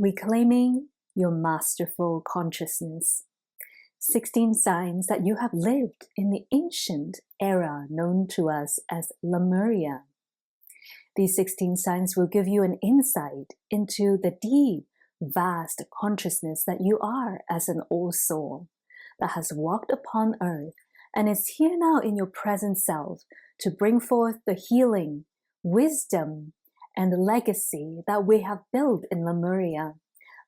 Reclaiming your masterful consciousness. 16 signs that you have lived in the ancient era known to us as Lemuria. These 16 signs will give you an insight into the deep, vast consciousness that you are as an old soul that has walked upon earth and is here now in your present self to bring forth the healing, wisdom, and the legacy that we have built in Lemuria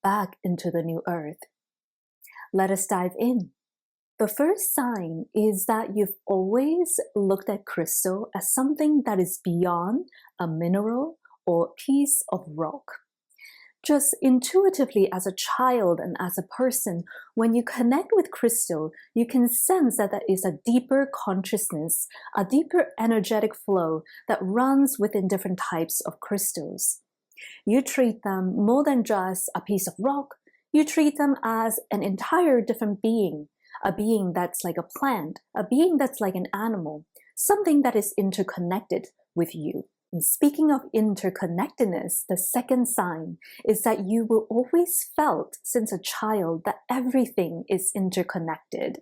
back into the new earth. Let us dive in. The first sign is that you've always looked at crystal as something that is beyond a mineral or piece of rock. Just intuitively as a child and as a person, when you connect with crystal, you can sense that there is a deeper consciousness, a deeper energetic flow that runs within different types of crystals. You treat them more than just a piece of rock. You treat them as an entire different being, a being that's like a plant, a being that's like an animal, something that is interconnected with you. And speaking of interconnectedness, the second sign is that you will always felt since a child that everything is interconnected.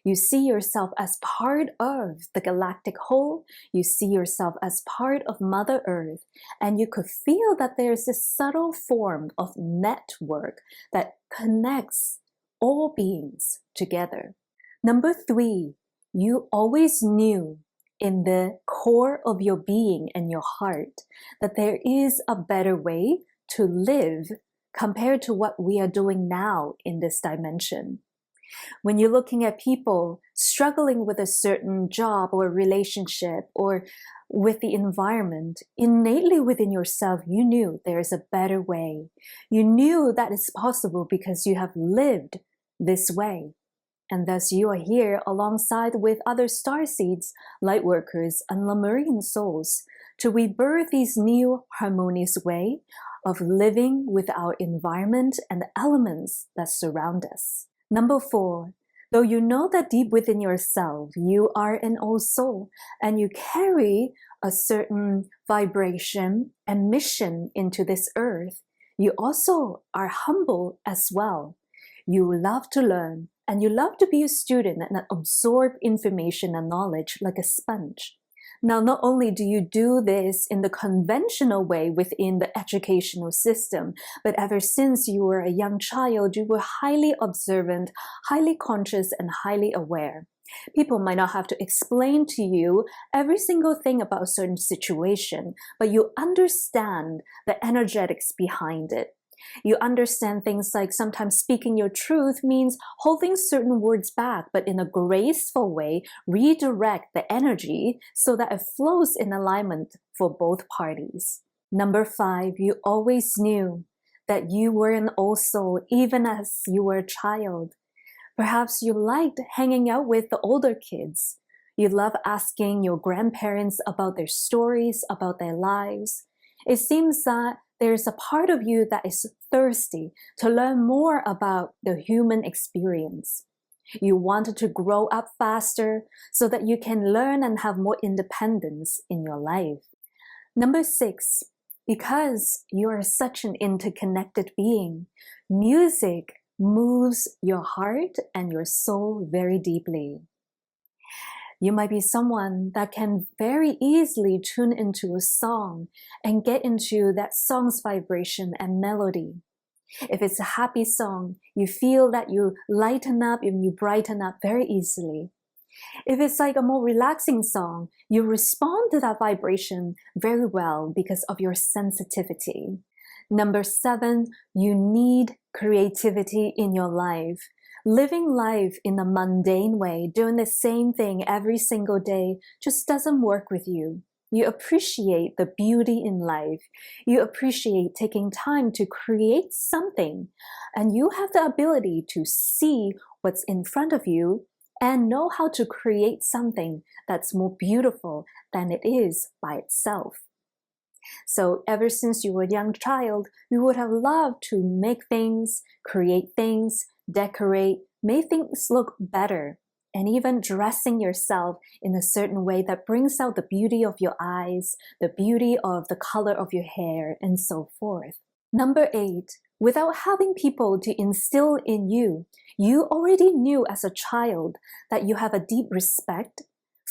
You see yourself as part of the galactic whole, you see yourself as part of Mother Earth, and you could feel that there's this subtle form of network that connects all beings together. Number 3, you always knew in the core of your being and your heart that there is a better way to live compared to what we are doing now in this dimension. When you're looking at people struggling with a certain job or relationship or with the environment, innately within yourself, you knew there is a better way. You knew that it's possible because you have lived this way. And thus you are here alongside with other starseeds, lightworkers, and Lemurian souls to rebirth these new harmonious way of living with our environment and the elements that surround us. Number 4, though you know that deep within yourself, you are an old soul and you carry a certain vibration and mission into this earth, you also are humble as well. You love to learn and you love to be a student and absorb information and knowledge like a sponge. Now, not only do you do this in the conventional way within the educational system, but ever since you were a young child, you were highly observant, highly conscious, and highly aware. People might not have to explain to you every single thing about a certain situation, but you understand the energetics behind it. You understand things like sometimes speaking your truth means holding certain words back, but in a graceful way, redirect the energy so that it flows in alignment for both parties. Number 5, you always knew that you were an old soul even as you were a child. Perhaps you liked hanging out with the older kids. You love asking your grandparents about their stories, about their lives. It seems that there's a part of you that is thirsty to learn more about the human experience. You wanted to grow up faster so that you can learn and have more independence in your life. Number 6, because you are such an interconnected being, music moves your heart and your soul very deeply. You might be someone that can very easily tune into a song and get into that song's vibration and melody. If it's a happy song, you feel that you lighten up and you brighten up very easily. If it's like a more relaxing song, you respond to that vibration very well because of your sensitivity. Number 7, you need creativity in your life. Living life in a mundane way, doing the same thing every single day just doesn't work with you. You appreciate the beauty in life. You appreciate taking time to create something. And you have the ability to see what's in front of you and know how to create something that's more beautiful than it is by itself. So ever since you were a young child, you would have loved to make things, create things, decorate, make things look better, and even dressing yourself in a certain way that brings out the beauty of your eyes, the beauty of the color of your hair, and so forth. Number 8, Without having people to instill in you, you already knew as a child that you have a deep respect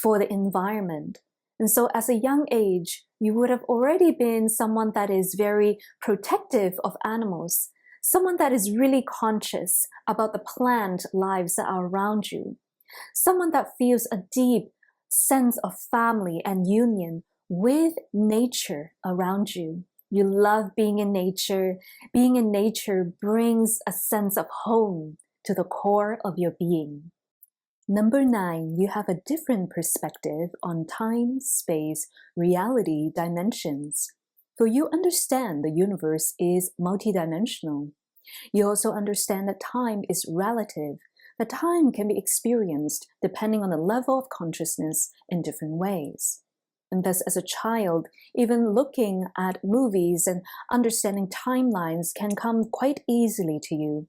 for the environment. And so as a young age, you would have already been someone that is very protective of animals, someone that is really conscious about the plant lives that are around you, someone that feels a deep sense of family and union with nature around you. You love being in nature. Being in nature brings a sense of home to the core of your being. Number 9, you have a different perspective on time, space, reality, dimensions. For you understand the universe is multidimensional. You also understand that time is relative. That time can be experienced depending on the level of consciousness in different ways. And thus, as a child, even looking at movies and understanding timelines can come quite easily to you.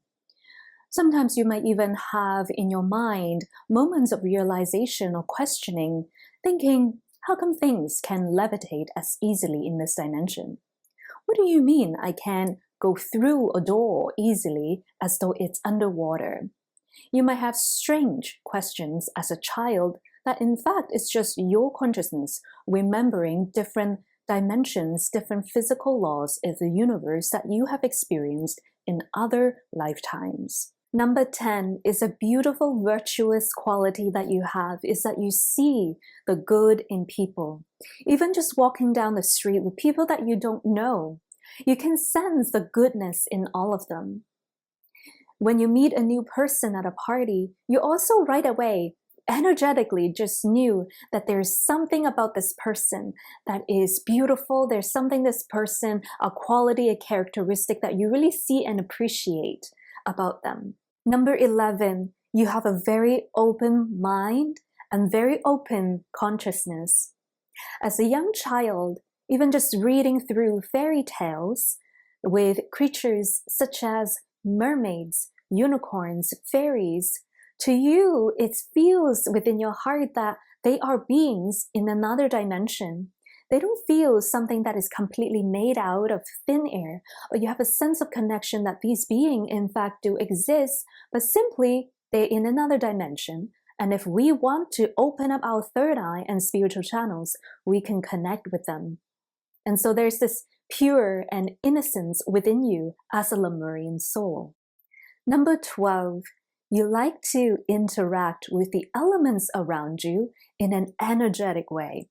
Sometimes you might even have in your mind moments of realization or questioning, thinking, how come things can levitate as easily in this dimension? What do you mean I can go through a door easily as though it's underwater? You might have strange questions as a child that in fact is just your consciousness remembering different dimensions, different physical laws of the universe that you have experienced in other lifetimes. Number 10 is a beautiful virtuous quality that you have, is that you see the good in people. Even just walking down the street with people that you don't know, you can sense the goodness in all of them. When you meet a new person at a party, you also right away energetically just knew that there's something about this person that is beautiful. There's something this person, a quality, a characteristic that you really see and appreciate about them. Number 11, you have a very open mind and very open consciousness. As a young child, even just reading through fairy tales with creatures such as mermaids, unicorns, fairies, to you, it feels within your heart that they are beings in another dimension. They don't feel something that is completely made out of thin air, but you have a sense of connection that these beings in fact do exist, but simply they're in another dimension. And if we want to open up our third eye and spiritual channels, we can connect with them. And so there's this pure and innocence within you as a Lemurian soul. Number 12, you like to interact with the elements around you in an energetic way.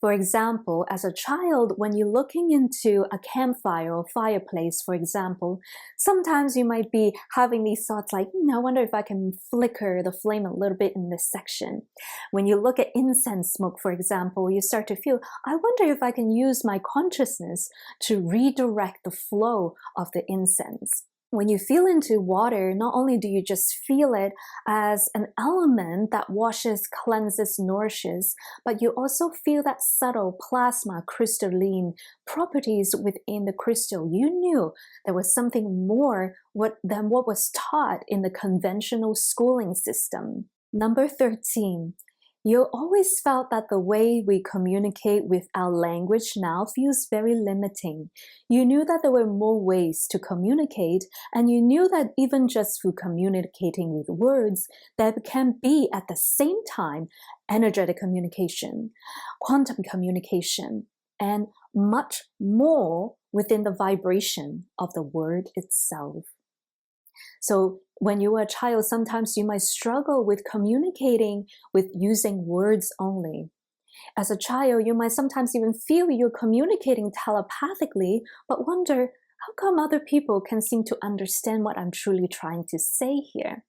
For example, as a child, when you're looking into a campfire or fireplace, for example, sometimes you might be having these thoughts like, I wonder if I can flicker the flame a little bit in this section. When you look at incense smoke, for example, you start to feel, I wonder if I can use my consciousness to redirect the flow of the incense. When you feel into water, not only do you just feel it as an element that washes, cleanses, nourishes, but you also feel that subtle plasma, crystalline properties within the crystal. You knew there was something more than what was taught in the conventional schooling system. Number 13. You always felt that the way we communicate with our language now feels very limiting. You knew that there were more ways to communicate, and you knew that even just through communicating with words, there can be at the same time energetic communication, quantum communication, and much more within the vibration of the word itself. So when you were a child, sometimes you might struggle with communicating with using words only. As a child, you might sometimes even feel you're communicating telepathically, but wonder, how come other people can seem to understand what I'm truly trying to say here?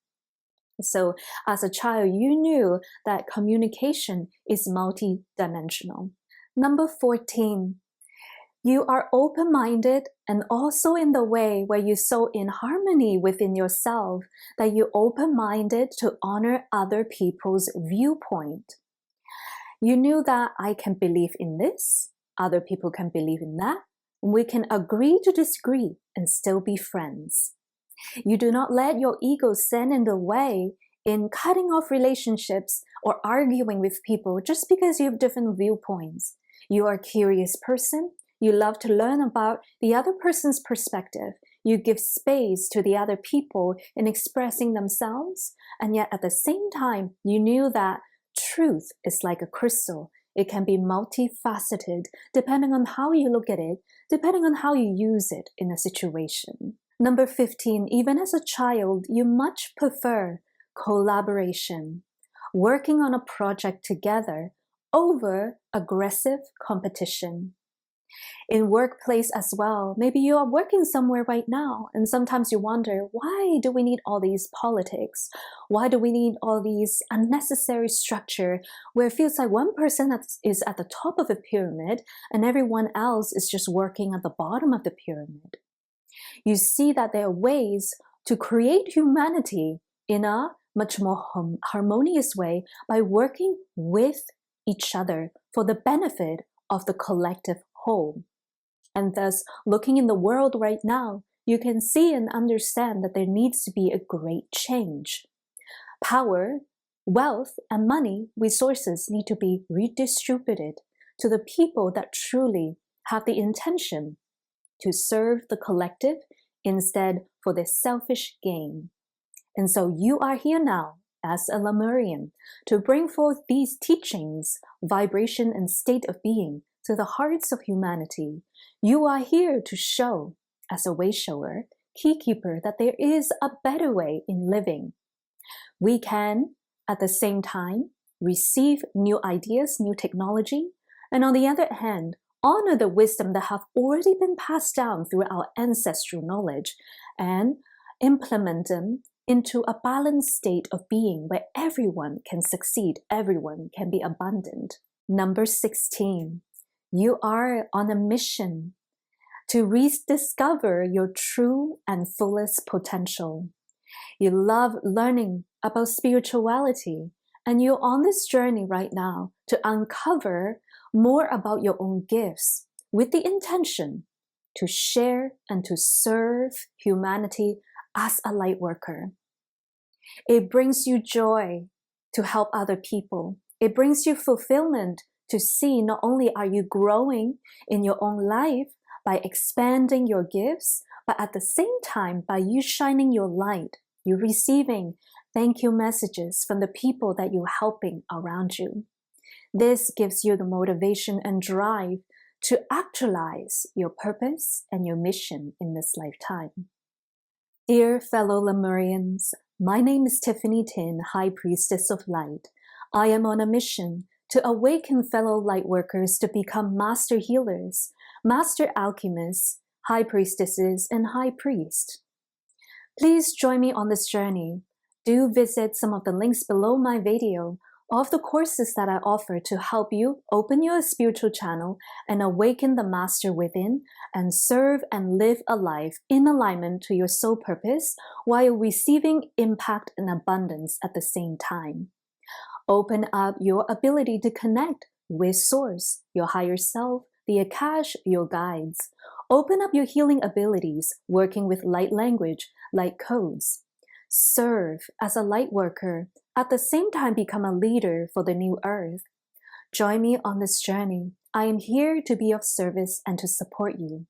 So as a child, you knew that communication is multidimensional. Number 14. You are open-minded and also in the way where you're so in harmony within yourself that you're open-minded to honor other people's viewpoint. You knew that I can believe in this, other people can believe in that, and we can agree to disagree and still be friends. You do not let your ego stand in the way in cutting off relationships or arguing with people just because you have different viewpoints. You are a curious person. You love to learn about the other person's perspective. You give space to the other people in expressing themselves, and yet at the same time, you knew that truth is like a crystal. It can be multifaceted depending on how you look at it, depending on how you use it in a situation. Number 15, even as a child, you much prefer collaboration, working on a project together over aggressive competition. In workplace as well, maybe you are working somewhere right now, and sometimes you wonder, why do we need all these politics? Why do we need all these unnecessary structure where it feels like one person is at the top of the pyramid and everyone else is just working at the bottom of the pyramid? You see that there are ways to create humanity in a much more harmonious way by working with each other for the benefit of the collective whole. And thus, looking in the world right now, you can see and understand that there needs to be a great change. Power, wealth, and money, resources need to be redistributed to the people that truly have the intention to serve the collective instead for their selfish gain. And so you are here now as a Lemurian to bring forth these teachings, vibration, and state of being to the hearts of humanity. You are here to show, as a way shower, key keeper, that there is a better way in living. We can, at the same time, receive new ideas, new technology, and on the other hand, honor the wisdom that have already been passed down through our ancestral knowledge and implement them into a balanced state of being where everyone can succeed, everyone can be abundant. Number 16. You are on a mission to rediscover your true and fullest potential. You love learning about spirituality, and you're on this journey right now to uncover more about your own gifts with the intention to share and to serve humanity as a light worker. It brings you joy to help other people. It brings you fulfillment to see not only are you growing in your own life by expanding your gifts, but at the same time, by you shining your light, you're receiving thank you messages from the people that you're helping around you. This gives you the motivation and drive to actualize your purpose and your mission in this lifetime. Dear fellow Lemurians, my name is Tiffany Tin, High Priestess of Light. I am on a mission to awaken fellow lightworkers to become master healers, master alchemists, high priestesses, and high priest. Please join me on this journey. Do visit some of the links below my video of the courses that I offer to help you open your spiritual channel and awaken the master within and serve and live a life in alignment to your soul purpose while receiving impact and abundance at the same time. Open up your ability to connect with Source, your higher self, the Akashic, your guides. Open up your healing abilities, working with light language, light codes. Serve as a light worker, at the same time become a leader for the new earth. Join me on this journey. I am here to be of service and to support you.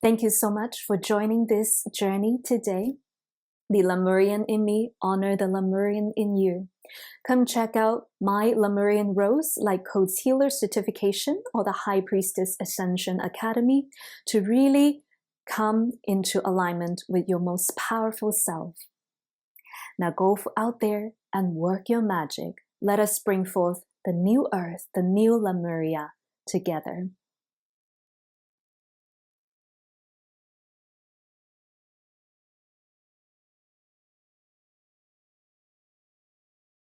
Thank you so much for joining this journey today. The Lemurian in me, honor the Lemurian in you. Come check out my Lemurian Rose Light Codes Healer certification or the High Priestess Ascension Academy to really come into alignment with your most powerful self. Now go out there and work your magic. Let us bring forth the new earth, the new Lemuria together.